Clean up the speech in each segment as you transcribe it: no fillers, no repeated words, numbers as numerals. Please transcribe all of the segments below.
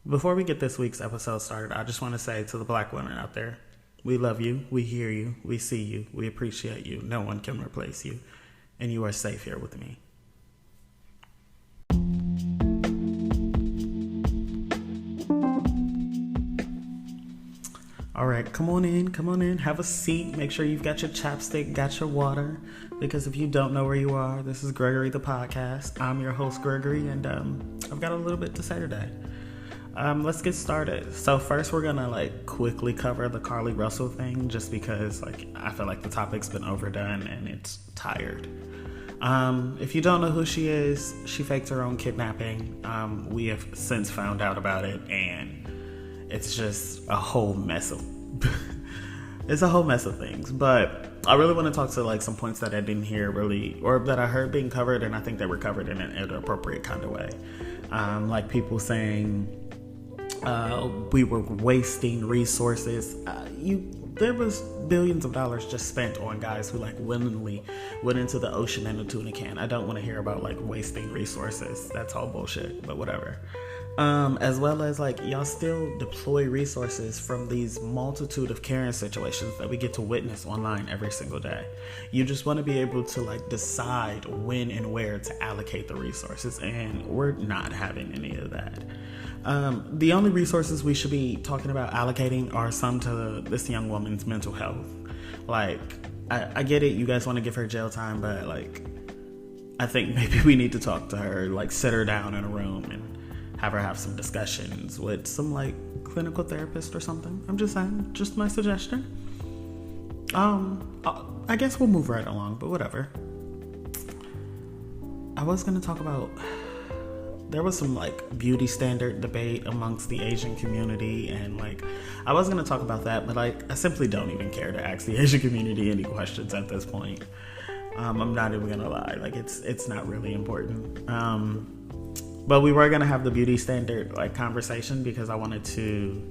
Before we get this week's episode started, I just want to say to the black women out there, we love you, we hear you, we see you, we appreciate you. No one can replace you, and you are safe here with me. All right, come on in, have a seat. Make sure you've got your chapstick, got your water, because if you don't know where you are, this is Gregory the Podcast. I'm your host, Gregory, and I've got a little bit to say today. Let's get started. So first we're gonna quickly cover the Carlee Russell thing, just because I feel like the topic's been overdone and it's tired. If you don't know who she is, she faked her own kidnapping. We have since found out about it, and it's just a whole mess of it's a whole mess of things. But I really want to talk to some points that I didn't hear really, or that I heard being covered, and I think they were covered in an appropriate kind of way. Like people saying we were wasting resources. There was billions of dollars just spent on guys who willingly went into the ocean in a tuna can. I don't want to hear about wasting resources. That's all bullshit, but whatever. As well as y'all still deploy resources from these multitude of Karen situations that we get to witness online every single day. You just want to be able to decide when and where to allocate the resources, and we're not having any of that. The only resources we should be talking about allocating are some to this young woman's mental health. I get it, you guys want to give her jail time, but I think maybe we need to talk to her, sit her down in a room and have her have some discussions with some clinical therapist or something. I'm just saying, just my suggestion. I guess we'll move right along, but whatever. I was gonna talk about, there was some beauty standard debate amongst the Asian community, and I was gonna talk about that, but I simply don't even care to ask the Asian community any questions at this point. I'm not even gonna lie, it's not really important. But we were gonna have the beauty standard conversation, because I wanted to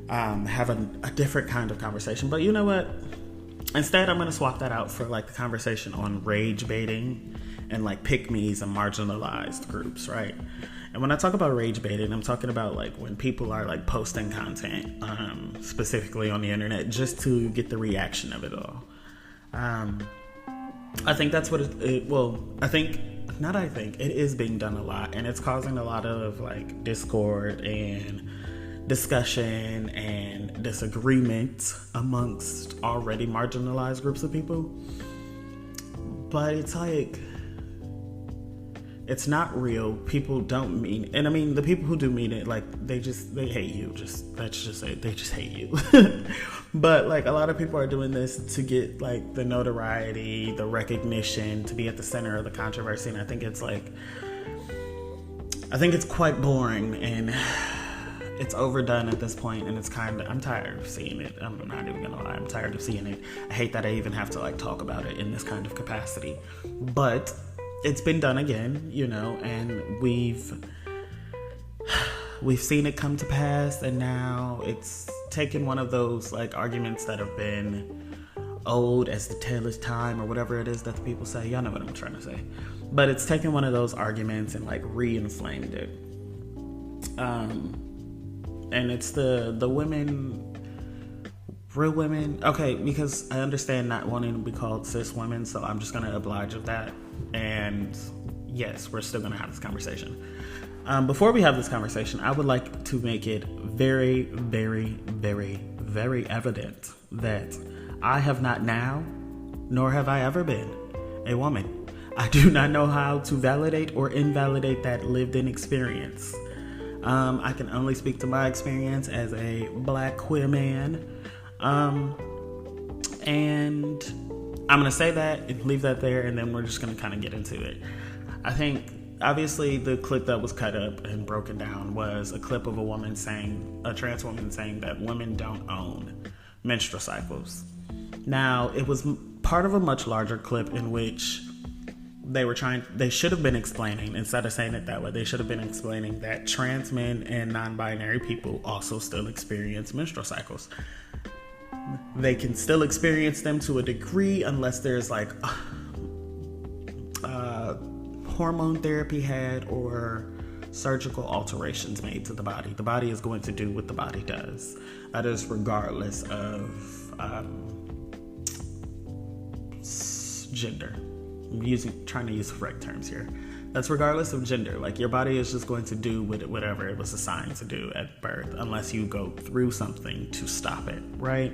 have a different kind of conversation. But you know what? Instead, I'm gonna swap that out for the conversation on rage baiting and pick-me's and marginalized groups, right? And when I talk about rage baiting, I'm talking about when people are posting content, specifically on the internet, just to get the reaction of it all. I think that's what it is being done a lot, and it's causing a lot of discord and discussion and disagreement amongst already marginalized groups of people. But it's not real. People don't mean, and I mean the people who do mean it, they hate you. Let's just say they just hate you. But a lot of people are doing this to get the notoriety, the recognition, to be at the center of the controversy, and I think it's quite boring, and it's overdone at this point, and I'm tired of seeing it. I'm not even gonna lie, I'm tired of seeing it. I hate that I even have to talk about it in this kind of capacity, but it's been done again, and we've seen it come to pass, and now it's taken one of those arguments that have been old as the tale is time, or whatever it is that the people say. Y'all know what I'm trying to say. But it's taken one of those arguments and re-inflamed it. And it's the women, real women. Okay, because I understand not wanting to be called cis women, so I'm just going to oblige with that. And yes, we're still going to have this conversation. Before we have this conversation, I would like to make it very, very, very, very evident that I have not now, nor have I ever been, a woman. I do not know how to validate or invalidate that lived-in experience. I can only speak to my experience as a black queer man. And I'm going to say that and leave that there, and then we're just going to kind of get into it. I think, obviously, the clip that was cut up and broken down was a clip of a trans woman saying that women don't own menstrual cycles. Now, it was part of a much larger clip in which they should have been explaining, instead of saying it that way, they should have been explaining that trans men and non-binary people also still experience menstrual cycles. They can still experience them to a degree, unless there's hormone therapy had, or surgical alterations made to the body. The body is going to do what the body does. That is regardless of gender. I'm trying to use the correct terms here. That's regardless of gender. Like, your body is just going to do whatever it was assigned to do at birth, unless you go through something to stop it, right?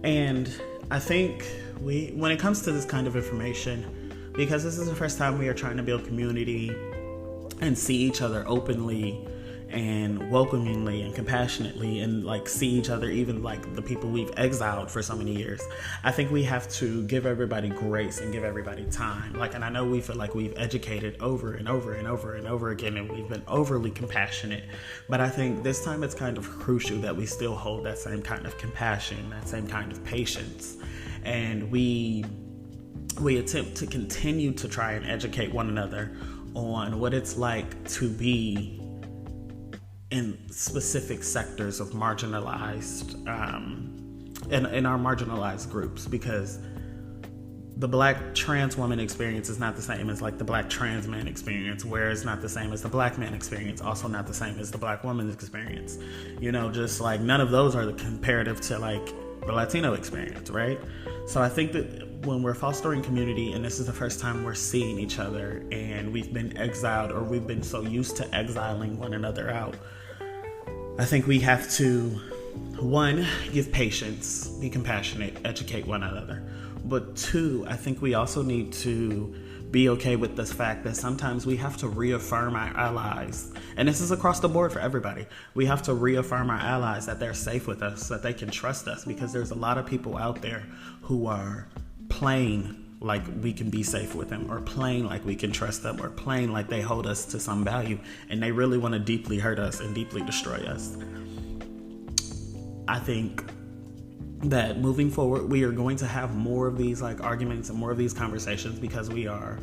And I think when it comes to this kind of information, because this is the first time we are trying to build community and see each other openly and welcomingly and compassionately, and like see each other, even like the people we've exiled for so many years, I think we have to give everybody grace and give everybody time. Like, and I know we feel like we've educated over and over and over and over again, and we've been overly compassionate, but I think this time it's kind of crucial that we still hold that same kind of compassion, that same kind of patience, and we attempt to continue to try and educate one another on what it's like to be in specific sectors of marginalized, in our marginalized groups, because the Black trans woman experience is not the same as like the Black trans man experience, where it's not the same as the Black man experience, also not the same as the Black woman's experience. You know, just like none of those are the comparative to like the Latino experience, right? So I think that when we're fostering community, and this is the first time we're seeing each other, and we've been exiled, or we've been so used to exiling one another out, I think we have to, one, give patience, be compassionate, educate one another. But two, I think we also need to be okay with this fact that sometimes we have to reaffirm our allies. And this is across the board for everybody. We have to reaffirm our allies that they're safe with us, that they can trust us, because there's a lot of people out there who are playing like we can be safe with them, or playing like we can trust them, or playing like they hold us to some value, and they really want to deeply hurt us and deeply destroy us. I think that moving forward, we are going to have more of these like arguments and more of these conversations, because we're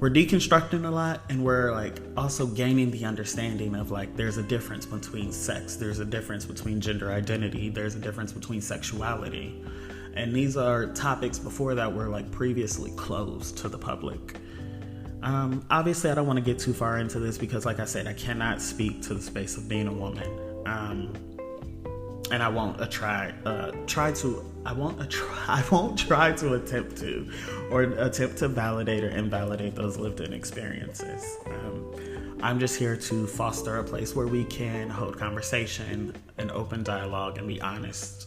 deconstructing a lot, and we're like also gaining the understanding of like there's a difference between sex, there's a difference between gender identity, there's a difference between sexuality. And these are topics before that were like previously closed to the public. Obviously, I don't want to get too far into this, because like I said, I cannot speak to the space of being a woman. And I won't try to attempt to validate or invalidate those lived in experiences. I'm just here to foster a place where we can hold conversation and open dialogue and be honest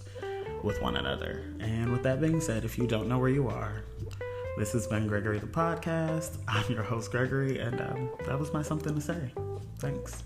with one another. And with that being said, if you don't know where you are, this has been Gregory the Podcast. I'm your host, Gregory, and that was my something to say. Thanks.